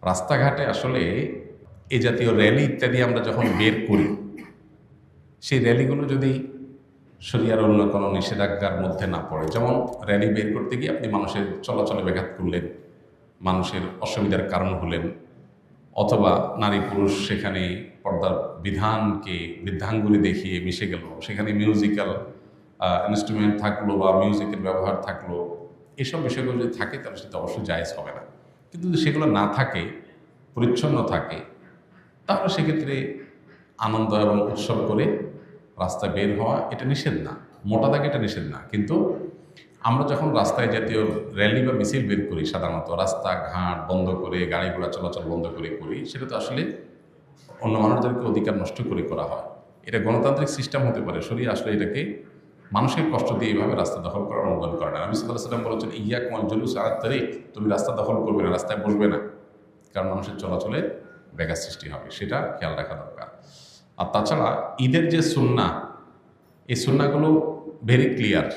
রাস্তাঘাটে আসলে এ জাতীয় র্যালি ইত্যাদি আমরা যখন বের করি, সেই র্যালিগুলো যদি শরিয়ার অন্য কোনো নিষেধাজ্ঞার মধ্যে না পড়ে, যেমন র্যালি বের করতে গিয়ে আপনি মানুষের চলাচলে ব্যাঘাত করলেন, মানুষের অসুবিধার কারণ হলেন, অথবা নারী পুরুষ সেখানে পর্দার বৃদ্ধাঙ্গুলি দেখিয়ে মিশে গেল, সেখানে মিউজিক্যাল ইনস্ট্রুমেন্ট থাকলো বা মিউজিকের ব্যবহার থাকলো, এসব বিষয়গুলো যদি থাকে তাহলে সেটা অবশ্যই জায়েজ হবে না। কিন্তু যদি সেগুলো না থাকে, পরিচ্ছন্ন থাকে, তাহলে সেক্ষেত্রে আনন্দ এবং উৎসব করে রাস্তায় বের হওয়া এটা নিষেধ না, মোটা দাগে এটা নিষেধ না। কিন্তু আমরা যখন রাস্তায় জাতীয় র্যালি বা মিছিল বের করি, সাধারণত রাস্তাঘাট বন্ধ করে, গাড়ি ঘোড়া চলাচল বন্ধ করে করি, সেটা তো আসলে অন্য মানুষদেরকে অধিকার নষ্ট করে করা হয়। এটা গণতান্ত্রিক সিস্টেম হতে পারে, শরীর আসলে এটাকে মানুষের কষ্ট দিয়ে এইভাবে রাস্তা দখল করার অনুমোদন করে না। নবী সাল্লাল্লাহু আলাইহি ওয়াসাল্লাম বলেছেন, ইয়াকুম ওয়াল জুলুস আলা তারিক, তুমি রাস্তা দখল করবে না, রাস্তায় বসবে না, কারণ মানুষের চলাচলে ব্যাঘাত সৃষ্টি হবে, সেটা খেয়াল রাখা দরকার। আর তাছাড়া ঈদের যে সুন্নাহ, এই সুন্নাহগুলো ভেরি ক্লিয়ার।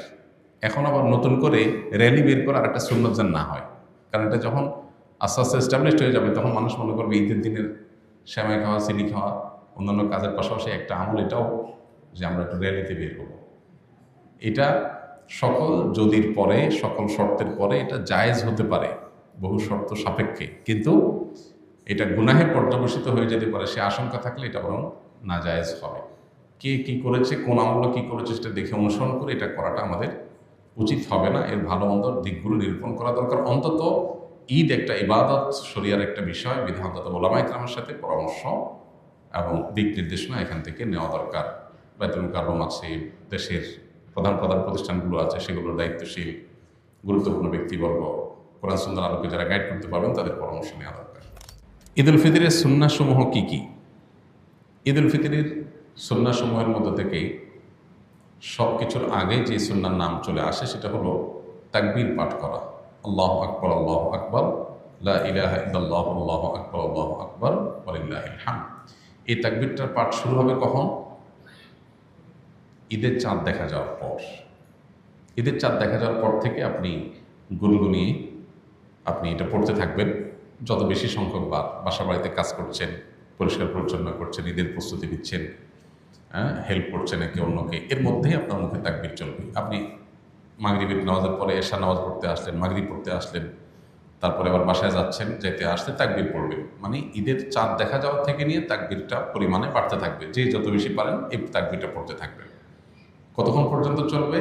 এখন আবার নতুন করে র্যালি বের করার একটা সুন্নত যেন না হয়, কারণ এটা যখন আস্তে আস্তে এস্টাবলিশড হয়ে যাবে, তখন মানুষ মনে করবে ঈদের দিনের সেমাই খাওয়া, চিনি খাওয়া, অন্যান্য কাজের পাশাপাশি একটা আমল এটাও যে আমরা একটু র্যালিতে বের হবো। এটা সকল যদির পরে, সকল শর্তের পরে এটা জায়েজ হতে পারে, বহু শর্ত সাপেক্ষে, কিন্তু এটা গুনাহে পর্যবসিত হয়ে যেতে পারে, সে আশঙ্কা থাকলে এটা বরং না জায়েজ হবে। কে কি করেছে, কোন আমল কি করেছে সেটা দেখে অনুসরণ করে এটা করাটা আমাদের উচিত হবে না। এর ভালো মন্দ দিকগুলো নিরূপণ করা দরকার। অন্তত ঈদ একটা ইবাদত, শরিয়ার একটা বিষয়, বিধান অন্তত ওলামায়ে কেরামের সাথে পরামর্শ এবং দিক নির্দেশনা এখান থেকে নেওয়া দরকার। বাইতুল মুকাররম আছে, দেশের প্রধান প্রধান প্রতিষ্ঠানগুলো আছে, সেগুলোর দায়িত্বশীল গুরুত্বপূর্ণ ব্যক্তিবর্গ, কোরআন সুন্নাহর আলোকে যারা গাইড করতে পারবেন তাদের পরামর্শ নেওয়া দরকার। ঈদ উল ফিতরের সুন্নাহসমূহ কী কী? ঈদ উল ফিতরের সুন্নাহসমূহের মধ্যে থেকে সব কিছুর আগে যে সুন্নার নাম চলে আসে সেটা হলো তাকবীর পাঠ করা। আল্লাহু আকবার, আল্লাহু আকবার, লা ইলাহা ইল্লাল্লাহু, আল্লাহু আকবার, আল্লাহু আকবার, ওয়ালিল্লাহিল হামদ। এই তাকবীরটার পাঠ শুরু হবে কখন? ঈদের চাঁদ দেখা যাওয়ার পর। ঈদের চাঁদ দেখা যাওয়ার পর থেকে আপনি গুনগুনিয়ে আপনি এটা পড়তে থাকবেন। যত বেশি সংখ্যক বার বাসা বাড়িতে কাজ করছেন, পরিষ্কার পরিচ্ছন্ন করছেন, ঈদের প্রস্তুতি নিচ্ছেন, হেল্প করছেন একে অন্যকে, এর মধ্যেই আপনার মুখে তাকবীর চলবে। আপনি মাগরিবের নামাজের পরে এশা নামাজ পড়তে আসলেন, মাগরিব পড়তে আসলেন, তারপরে আবার বাসায় যাচ্ছেন, যেতে আসতে তাকবীর পড়বেন। মানে ঈদের চাঁদ দেখা যাওয়া থেকে নিয়ে তাকবীরটা পরিমাণে বাড়তে থাকবে। যে যত বেশি পারেন এই তাকবীরটা পড়তে থাকবেন। কতক্ষণ পর্যন্ত চলবে?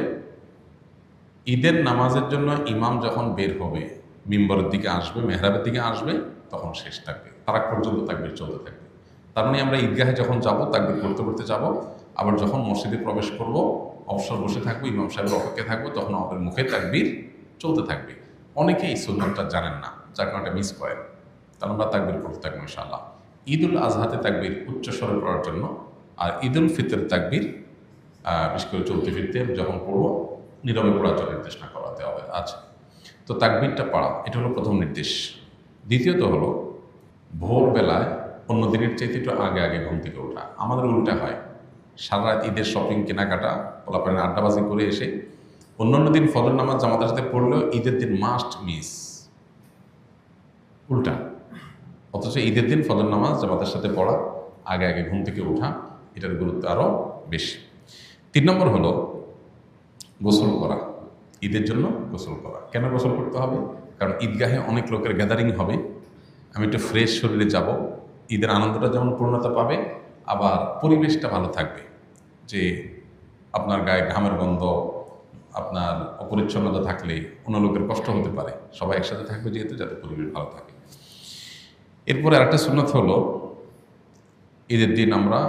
ঈদের নামাজের জন্য ইমাম যখন বের হবে, মিম্বরের দিকে আসবে, মেহরাবের দিকে আসবে, তখন শেষ থাকবে, তার আগ পর্যন্ত তাকবীর চলতে থাকবে। তার মানে আমরা ঈদগাহে যখন যাব, তাকবীর করতে করতে যাব, আবার যখন মসজিদে প্রবেশ করব, অবসর বসে থাকবো, ইমাম সাহেবের অপেক্ষায় থাকবো, তখন আমাদের মুখে তাকবীর চলতে থাকবে। অনেকেই এই সুন্নাতটা জানেন না, যার কারণে মিস করেন, তাহলে আমরা তাকবীর করতে থাকবো ইনশাআল্লাহ। ঈদ উল আজহাতে তাকবীর উচ্চস্বরে পড়ার জন্য, আর ঈদ উল ফিতর তাকবীর বিশেষ করে চলতে ফিরতে যখন পড়বো নীরবে পড়ার জন্য নির্দেশনা করাতে হবে। আচ্ছা, তো তাকবীরটা পড়া এটা হলো প্রথম নির্দেশ। দ্বিতীয়ত হলো ভোরবেলায় অন্য দিনের চাইতে একটু আগে আগে ঘুম থেকে ওঠা। আমাদের উল্টা হয়, সারা রাত ঈদের শপিং, কেনাকাটা, পোলাপানের আড্ডাবাজি করে এসে অন্যান্য দিন ফজর নামাজ জামাতের সাথে পড়লেও ঈদের দিন মাস্ট মিস, উল্টা। অথচ ঈদের দিন ফজর নামাজ জামাতের সাথে পড়া, আগে আগে ঘুম থেকে ওঠা, এটার গুরুত্ব আরও বেশি। 3 নম্বর হলো গোসল করা। ঈদের জন্য গোসল করা। কেন গোসল করতে হবে? কারণ ঈদগাহে অনেক লোকের গ্যাদারিং হবে, আমি একটু ফ্রেশ শরীরে যাব, ঈদের আনন্দটা যেমন পূর্ণতা পাবে, আবার পরিবেশটা ভালো থাকবে। যে আপনার গায়ে ঘামের গন্ধ, আপনার অপরিচ্ছন্নতা থাকলে অন্য লোকের কষ্ট হতে পারে, সবাই একসাথে থাকবে যেহেতু, যাতে পরিবেশ ভালো থাকে। এরপরে আরেকটা সুন্নাত হলো ঈদের দিন আমরা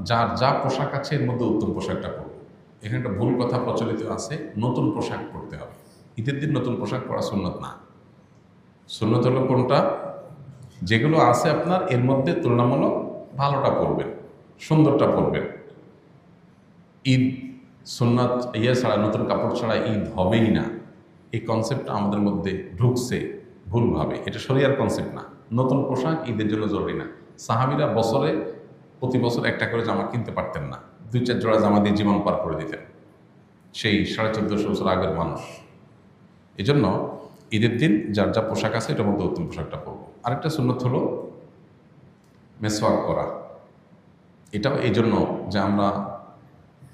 যার যা পোশাক আছে এর মধ্যে উত্তম পোশাকটা পরব। এখানে একটা ভুল কথা প্রচলিত আছে, নতুন পোশাক পরতে হবে। ঈদের দিন নতুন পোশাক পরা সুন্নত না। সুন্নত হলো কোনটা? যেগুলো আছে আপনার এর মধ্যে তুলনামূলক ভালোটা পরবেন, সুন্দরটা পরবেন। ঈদ সুন্নাত ছাড়া, নতুন কাপড় ছাড়া ঈদ হবেই না, এই কনসেপ্টটা আমাদের মধ্যে ঢুকছে ভুলভাবে। এটা শরিয়ার কনসেপ্ট না। নতুন পোশাক ঈদের জন্য জরুরি না। সাহাবীরা প্রতি বছর একটা করে জামা কিনতে পারতেন না, 2-4 জোড়া জামা দিয়ে জীবন পার করে দিতেন সেই 1450 বছর আগের মানুষ। এই জন্য ঈদের দিন যার যা পোশাক আছে এটার মধ্যে উত্তম পোশাকটা পরবো। আরেকটা সুন্নত হলো মেসওয়াক করা। এটাও এই জন্য যে আমরা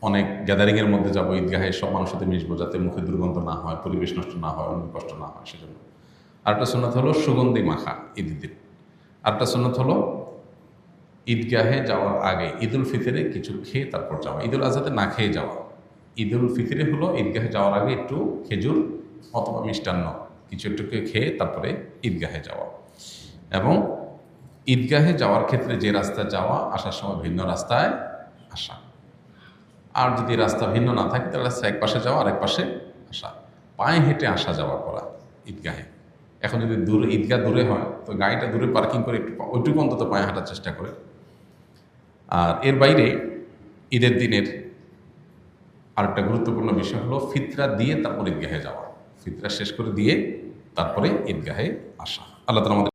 অনেক গ্যাদারিংয়ের মধ্যে যাবো, ঈদগাহে সব মানুষের সাথে মিশবো, যাতে মুখে দুর্গন্ধ না হয়, পরিবেশ নষ্ট না হয়, অন্য কষ্ট না হয়, সেজন্য। আরেকটা সুন্নত হলো সুগন্ধি মাখা ঈদের দিন। আরেকটা সুন্নত হলো ঈদগাহে যাওয়ার আগে ঈদুল ফিতরে কিছু খেয়ে তারপর যাওয়া, ঈদুল আজহাতে না খেয়ে যাওয়া। ঈদুল ফিতরে হলো ঈদগাহে যাওয়ার আগে একটু খেজুর অথবা মিষ্টান্ন কিছু একটু খেয়ে তারপরে ঈদগাহে যাওয়া। এবং ঈদগাহে যাওয়ার ক্ষেত্রে যে রাস্তায় যাওয়া, আসার সময় ভিন্ন রাস্তায় আসা। আর যদি রাস্তা ভিন্ন না থাকে তাহলে রাস্তা এক পাশে যাওয়া আর এক পাশে আসা, পায়ে হেঁটে আসা যাওয়া করা ঈদগাহে। এখন যদি দূরে ঈদগাহ দূরে হয় তো গাড়িটা দূরে পার্কিং করে একটু ওইটুকু অন্তত পায়ে হাঁটার চেষ্টা করে। আর এর বাইরে ঈদের দিনের আরেকটা গুরুত্বপূর্ণ বিষয় হলো ফিতরা দিয়ে তারপর ঈদগাহে যাওয়া, ফিতরা শেষ করে দিয়ে তারপরে ঈদগাহে আসা। আল্লাহ তাআলা আমাদের